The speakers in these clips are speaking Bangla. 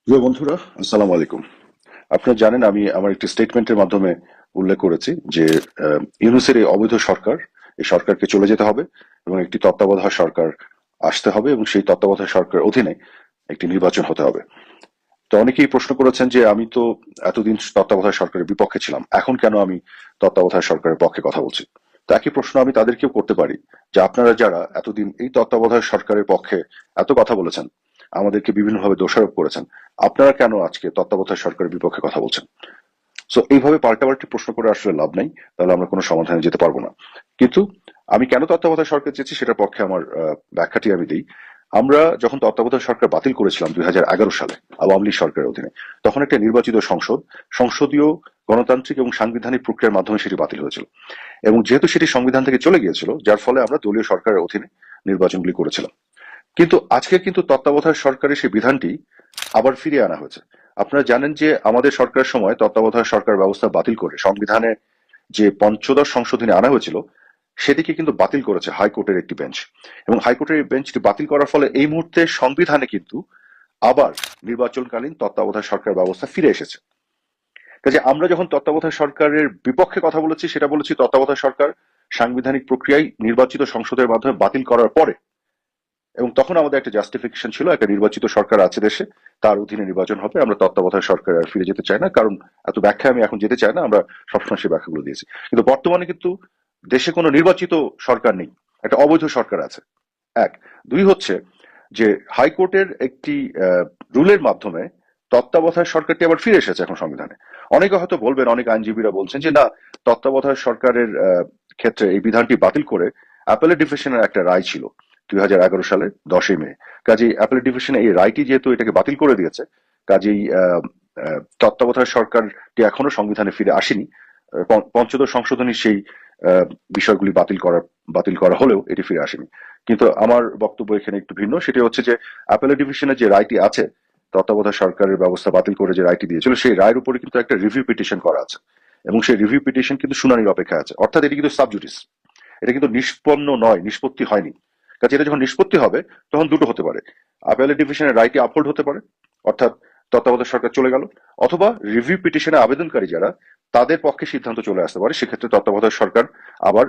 প্রিয় বন্ধুরা, আসসালামু আলাইকুম। আপনারা জানেন আমি আমার একটি স্টেটমেন্টের মাধ্যমে উল্লেখ করেছি যে ইউনূসের এই অবৈধ সরকার, এই সরকারকে চলে যেতে হবে এবং একটি তত্ত্বাবধায়ক সরকার আসতে হবে এবং সেই তত্ত্বাবধায়ক সরকারের অধীনে একটি নির্বাচন হতে হবে। তো অনেকেই প্রশ্ন করেছেন যে আমি তো এতদিন তত্ত্বাবধায়ক সরকারের বিপক্ষে ছিলাম, এখন কেন আমি তত্ত্বাবধায়ক সরকারের পক্ষে কথা বলছি। তো একই প্রশ্ন আমি তাদেরকেও করতে পারি যে আপনারা যারা এতদিন এই তত্ত্বাবধায়ক সরকারের পক্ষে এত কথা বলেছেন, আমাদেরকে বিভিন্নভাবে দোষারোপ করেছেন, আপনারা কেন আজকে তত্ত্বাবধায়ক সরকারের বিপক্ষে কথা বলছেন। সো এইভাবে পাল্টাপাল্টি প্রশ্ন করে আসলে লাভ নাই, তাহলে আমরা কোনো সমাধানে যেতে পারবো না। কিন্তু আমি কেন তত্ত্বাবধায়ক সরকার চেয়েছি সেটার পক্ষে আমার ব্যাখ্যাটি আমি দিই। আমরা যখন তত্ত্বাবধায়ক সরকার বাতিল করেছিলাম 2011 সালে আওয়ামী লীগ সরকারের অধীনে, তখন একটা নির্বাচিত সংসদ, সংসদীয় গণতান্ত্রিক এবং সাংবিধানিক প্রক্রিয়ার মাধ্যমে সেটি বাতিল হয়েছিল এবং যেহেতু সেটি সংবিধান থেকে চলে গিয়েছিল, যার ফলে আমরা দলীয় সরকারের অধীনে নির্বাচনগুলি করেছিলাম। কিন্তু আজকে কিন্তু তত্ত্বাবধায়ক সরকারের সেই বিধানটি আবার ফিরিয়ে আনা হয়েছে। আপনারা জানেন যে আমাদের সরকারের সময় তত্ত্বাবধায়ক সরকার ব্যবস্থা বাতিল করে সংবিধানে যে পঞ্চদশ সংশোধনী আনা হয়েছিল সেটিকে কিন্তু বাতিল করেছে হাইকোর্টের একটি বেঞ্চ। এবং হাইকোর্টের এই বেঞ্চটি বাতিল করার ফলে এই মুহূর্তে সংবিধানে কিন্তু আবার নির্বাচনকালীন তত্ত্বাবধায়ক সরকার ব্যবস্থা ফিরে এসেছে। কাজে আমরা যখন তত্ত্বাবধায়ক সরকারের বিপক্ষে কথা বলেছি, সেটা বলেছি তত্ত্বাবধায়ক সরকার সাংবিধানিক প্রক্রিয়ায় নির্বাচিত সংসদের মাধ্যমে বাতিল করার পরে, এবং তখন আমাদের একটা জাস্টিফিকেশন ছিল একটা নির্বাচিত সরকার আছে দেশে, তার অধীনে নির্বাচন হবে, আমরা তত্ত্বাবধায়ক সরকার আর ফিরে যেতে চাই না, কারণ এত ব্যাখ্যা আমি এখন যেতে চাই না, আমরা সবসময় সেই ব্যাখ্যাগুলো দিয়েছি। কিন্তু বর্তমানে কিন্তু দেশে কোনো নির্বাচিত সরকার নেই, একটা অবৈধ সরকার আছে। এক। দুই হচ্ছে যে হাইকোর্টের একটি রুলের মাধ্যমে তত্ত্বাবধায়ক সরকারটি আবার ফিরে এসেছে এখন সংবিধানে। অনেকে হয়তো বলবেন, অনেক আইনজীবীরা বলছেন যে না, তত্ত্বাবধায়ক সরকারের ক্ষেত্রে এই বিধানটি বাতিল করে অ্যাপেলেট ডিভিশনের একটা রায় ছিল 2011 সালের 10ই মে। কাজেই অ্যাপেলেট ডিভিশনে এই রায়টি যেহেতু এটাকে বাতিল করে দিয়েছে, কাজেই তত্ত্বাবধায়ক সরকারটি এখনো সংবিধানে ফিরে আসেনি। পঞ্চদশ সংশোধনীর সেই আহ, বিষয়গুলি বাতিল করা হলেও এটি ফিরে আসেনি। কিন্তু আমার বক্তব্য এখানে একটু ভিন্ন, সেটি হচ্ছে যে অ্যাপেলেট ডিভিশনের যে রায়টি আছে, তত্ত্বাবধায়ক সরকারের ব্যবস্থা বাতিল করে যে রায়টি দিয়েছিল, সেই রায়ের উপরে কিন্তু একটা রিভিউ পিটিশন করা আছে এবং সেই রিভিউ পিটিশন কিন্তু শুনানির অপেক্ষা আছে, অর্থাৎ এটি কিন্তু সাবজুডিস, এটা কিন্তু নিষ্পন্ন নয়, নিষ্পত্তি হয়নি। কাজে এটা যখন নিষ্পত্তি হবে তখন দুটো হতে পারে, অ্যাপেলেট ডিভিশনের রায়টি আপহোল্ড হতে পারে, অর্থাৎ তত্ত্বাবধায়ক সরকার চলে গেল, অথবা রিভিউ পিটিশনে আবেদনকারী যারা, তাদের পক্ষে সিদ্ধান্ত চলে আসতে পারে, সেক্ষেত্রে তত্ত্বাবধায়ক সরকার আবার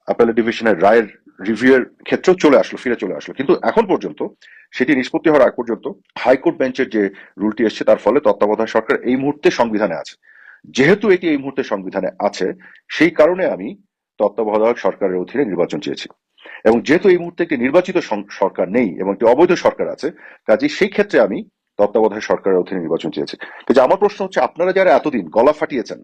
অ্যাপেলেট ডিভিশনের রায়ের রিভিউ এর ক্ষেত্রেও ফিরে চলে আসলো। কিন্তু এখন পর্যন্ত সেটি নিষ্পত্তি হওয়ার আগ পর্যন্ত হাইকোর্ট বেঞ্চের যে রুলটি এসছে, তার ফলে তত্ত্বাবধায়ক সরকার এই মুহূর্তে সংবিধানে আছে। যেহেতু এটি এই মুহূর্তে সংবিধানে আছে, সেই কারণে আমি তত্ত্বাবধায়ক সরকারের অধীনে নির্বাচন চেয়েছি। এবং যেহেতু এই মুহূর্তে একটি নির্বাচিত সরকার নেই এবং একটি অবৈধ সরকার আছে, কাজে সেই ক্ষেত্রে আমি তত্ত্বাবধায়ক সরকারের অধীনে নির্বাচন চেয়েছি। কিন্তু আমার প্রশ্ন হচ্ছে, আপনারা যারা এতদিন গলা ফাটিয়েছেন,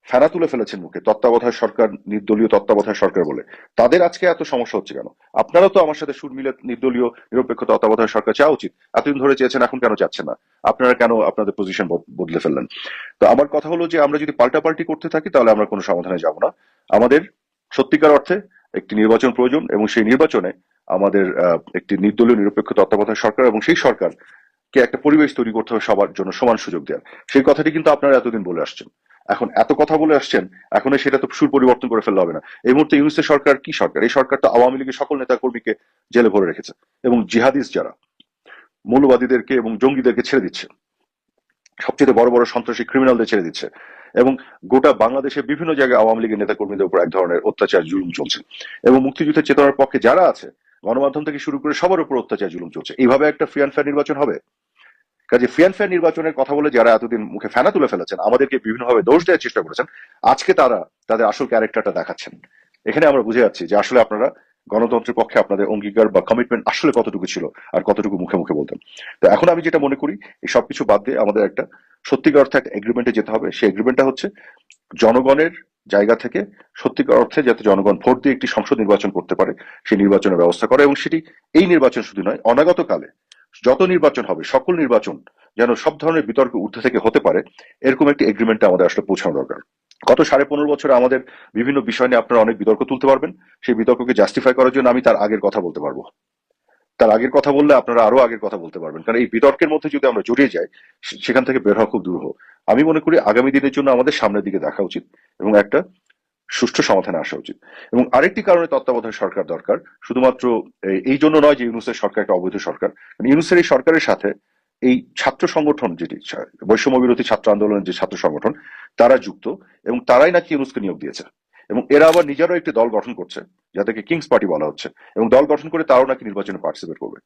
ফেনা তুলে ফেলেছেন মুখে তত্ত্বাবধায়ক সরকার, নির্দলীয় তত্ত্বাবধায়ক সরকার বলে, তাদের আজকে এত সমস্যা হচ্ছে কেন? আপনারা তো আমার সাথে সুর মিলে নির্দলীয় নিরপেক্ষ তত্ত্বাবধায়ক সরকার চাওয়া উচিত, এতদিন ধরে চেয়েছেন, এখন কেন চাচ্ছেন না? আপনারা কেন আপনাদের পজিশন বদলে ফেললেন? তো আমার কথা হলো যে আমরা যদি পাল্টাপাল্টি করতে থাকি তাহলে আমরা কোনো সমাধানে যাব না। আমাদের সত্যিকার অর্থে একটি নির্বাচন প্রয়োজন এবং সেই নির্বাচনে আমাদের একটি নির্দলীয় নিরপেক্ষ তত্ত্বাবধায়ক সরকার এবং সেই সরকারকে একটা পরিবেশ তৈরি করতে হবে সবার জন্য সমান সুযোগ দেওয়ার। সেই কথাটি কিন্তু আপনারা এতদিন বলে আসছেন, এখন এত কথা বলে আসছেন, এখন সেটা তো সুর পরিবর্তন করে ফেললে হবে না। এই মুহূর্তে ইউনূসের সরকার কি সরকার? এই সরকার তো আওয়ামী লীগের সকল নেতা কর্মীকে জেলে ভরে রেখেছে এবং জিহাদিস যারা, মৌলবাদীদেরকে এবং জঙ্গিদেরকে ছেড়ে দিচ্ছে, সবচেয়ে বড় বড় সন্ত্রাসী ক্রিমিনালদের ছেড়ে দিচ্ছে, এবং গোটা বাংলাদেশে বিভিন্ন জায়গায় আওয়ামী লীগের নেতা কর্মীদের উপর এক ধরনের অত্যাচার জুলুম চলছে, এবং মুক্তিযুদ্ধের চেতনার পক্ষে যারা আছে, গণমাধ্যম থেকে শুরু করে সবার উপর অত্যাচার জুলুম চলছে। এইভাবে একটা ফ্রি অ্যান্ড ফেয়ার নির্বাচন হবে? কাজে ফ্রি অ্যান্ড ফেয়ার নির্বাচনের কথা বলে যারা এতদিন মুখে ফেনা তুলে ফেলেছেন, আমাদেরকে বিভিন্নভাবে দোষ দেওয়ার চেষ্টা করেছেন, আজকে তারা তাদের আসল ক্যারেক্টারটা দেখাচ্ছেন। এখানে আমরা বুঝে যাচ্ছি যে আসলে আপনারা গণতন্ত্রের পক্ষে আপনাদের অঙ্গীকার বা কমিটমেন্ট আসলে কতটুকু ছিল আর কতটুকু মুখে মুখে বলতেন। তো এখন আমি যেটা মনে করি, এই সবকিছু বাদ দিয়ে আমাদের একটা সত্যিকার অর্থে একটা এগ্রিমেন্টে যেতে হবে। সেই এগ্রিমেন্টটা হচ্ছে জনগণের জায়গা থেকে সত্যিকার অর্থে যাতে জনগণ ভোট দিয়ে একটি সংসদ নির্বাচন করতে পারে, সেই নির্বাচনের ব্যবস্থা করা, এবং সেটি এই নির্বাচন শুধু নয়, অনাগত কালে যত নির্বাচন হবে সকল নির্বাচন যেন সব ধরনের বিতর্ক ঊর্ধ্বে থেকে হতে পারে, এরকম একটি এগ্রিমেন্টে আমাদের আসলে পৌঁছানো দরকার। গত 15.5 বছরে আমাদের বিভিন্ন বিষয় নিয়ে আপনারা অনেক বিতর্ক তুলতে পারবেন, সেই বিতর্ককে জাস্টিফাই করার জন্য আমি তার আগের কথা বলতে পারবো। তার আগের কথা বললে আপনারা আরো আগের কথা বলতে পারবেন, কারণ এই বিতর্কের মধ্যে যদি আমরা জড়িয়ে যাই, সেখান থেকে বের হওয়া খুব দুরূহ। আমি মনে করি আগামী দিনের জন্য আমাদের সামনের দিকে দেখা উচিত এবং একটা সুষ্ঠু সমাধানে আসা উচিত। এবং আরেকটি কারণে তত্ত্বাবধায়ক সরকার দরকার, শুধুমাত্র এই জন্য নয় যে ইউনূসের সরকার একটা অবৈধ সরকার। ইউনূসের এই সরকারের সাথে এই ছাত্র সংগঠন যেটি বৈষম্য বিরোধী ছাত্র আন্দোলনের যে ছাত্র সংগঠন তারা যুক্ত, এবং তারাই নাকি ইউনূসকে নিয়োগ দিয়েছে। এবং এরা আবার নিজেরাও একটি দল গঠন করছে যাদেরকে কিংস পার্টি বলা হচ্ছে, এবং দল গঠন করে তারাও নাকি নির্বাচনে পার্টিসিপেট করবে।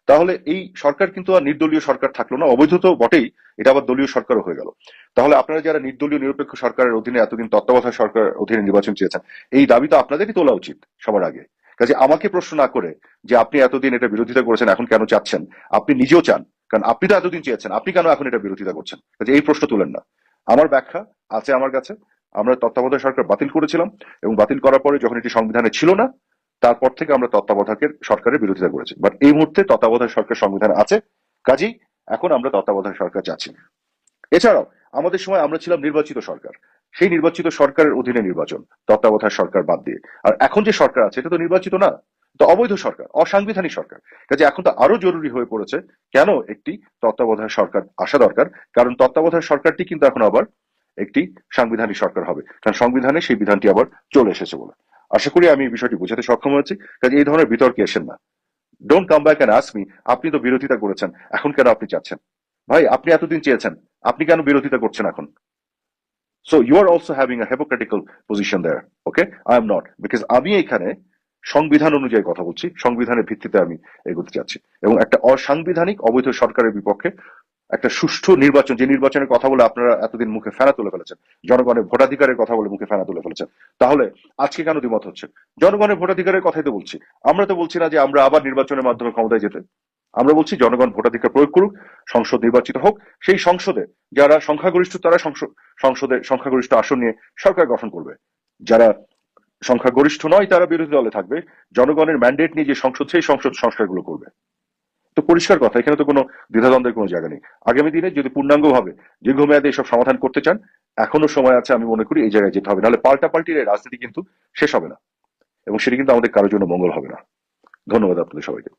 তাহলে এই সরকার কিন্তু আর নির্দলীয় সরকার থাকলো না, অবৈধ তো বটেই, এটা আবার দলীয় সরকারও হয়ে গেল। তাহলে আপনারা যারা নির্দলীয় নিরপেক্ষ সরকারের অধীনে এতদিন তত্ত্বাবধায়ক সরকারের অধীনে নির্বাচন চেয়েছেন, এই দাবি তো আপনাদেরই তোলা উচিত সবার আগে। কাজে আমাকে প্রশ্ন না করে যে আপনি এতদিন এটা বিরোধিতা করেছেন এখন কেন চাচ্ছেন, আপনি নিজেও চান, কারণ আপনি তো এতদিন চেয়েছেন, আপনি কেন এখন এটা বিরোধিতা করছেন? কাজে এই প্রশ্ন তুলেন না। আমার ব্যাখ্যা আছে আমার কাছে। আমরা তত্ত্বাবধায়ক সরকার বাতিল করেছিলাম, এবং বাতিল করার পরে যখন এটি সংবিধানে ছিল না, তারপর থেকে আমরা তত্ত্বাবধায়কের সরকারের বিরোধিতা করেছি। বাট এই মুহূর্তে তত্ত্বাবধায়ক সরকার সংবিধানে আছে, কাজেই এখন আমরা তত্ত্বাবধায়ক সরকার চাচ্ছি। এছাড়াও আমাদের সময় আমরা ছিলাম নির্বাচিত সরকার, সেই নির্বাচিত সরকারের অধীনে নির্বাচন, তত্ত্বাবধায়ক সরকার বাদ দিয়ে। আর এখন যে সরকার আছে এটা তো নির্বাচিত না, তো অবৈধ সরকার, অসাংবিধানিক সরকার। কাজে এখন তো আরো জরুরি হয়ে পড়েছে কেন একটি তত্ত্বাবধায়ক সরকার আসা দরকার, কারণ তত্ত্বাবধায়ক সরকারটি কিন্তু এখন আবার একটি সাংবিধানিক সরকার হবে, কারণ সংবিধানে সেই বিধানটি আবার চলে এসেছে বলে। আশা করি আমি এই বিষয়টি বোঝাতে সক্ষম হয়েছি। কাজে এই ধরনের বিতর্কে আসেন না। Don't come back and ask me আপনি তো বিরোধিতা করেছেন, এখন কেন আপনি চাচ্ছেন? ভাই আপনি এতদিন চেয়েছেন, আপনি কেন বিরোধিতা করছেন এখন? So you are also having a hypocritical position there. Okay, I am not, because আমি এখানে সংবিধান অনুযায়ী কথা বলছি, সংবিধানের ভিত্তিতে আমি এগোতে চাচ্ছি, এবং একটা অসাংবিধানিক অবৈধ সরকারের বিপক্ষে একটা সুষ্ঠু নির্বাচন, যে নির্বাচনের কথা বলে আপনারা এতদিন মুখে ফেনা তুলে ফেলেছেন, জনগণের ভোটাধিকারের কথা বলে মুখে ফেনা তুলে ফেলেছেন, তাহলে আজকে কেন দ্বিমত হচ্ছে? জনগণের ভোটাধিকারের কথাই তো বলছি। আমরা তো বলছি না যে আমরা আবার নির্বাচনের মাধ্যমে ক্ষমতায় যেতে। আমরা বলছি জনগণ ভোটাধিকার প্রয়োগ করুক, সংসদ নির্বাচিত হোক, সেই সংসদে যারা সংখ্যাগরিষ্ঠ তারা সংসদে সংখ্যাগরিষ্ঠ আসন নিয়ে সরকার গঠন করবে, যারা সংখ্যাগরিষ্ঠ নয় তারা বিরোধী দলে থাকবে, জনগণের ম্যান্ডেট নিয়ে যে সংসদ, সেই সংসদ সংস্কারগুলো করবে। তো পরিষ্কার কথা, এখানে তো কোনো দ্বিধাদ্বন্দ্বের কোনো জায়গা নেই। আগামী দিনে যদি পূর্ণাঙ্গভাবে দীর্ঘমেয়াদে এসব সমাধান করতে চান, এখনো সময় আছে, আমি মনে করি এই জায়গায় যেতে হবে, নাহলে পাল্টাপাল্টির এই রাজনীতি কিন্তু শেষ হবে না, এবং সেটি কিন্তু আমাদের কারোর জন্য মঙ্গল হবে না। ধন্যবাদ আপনাদের সবাইকে।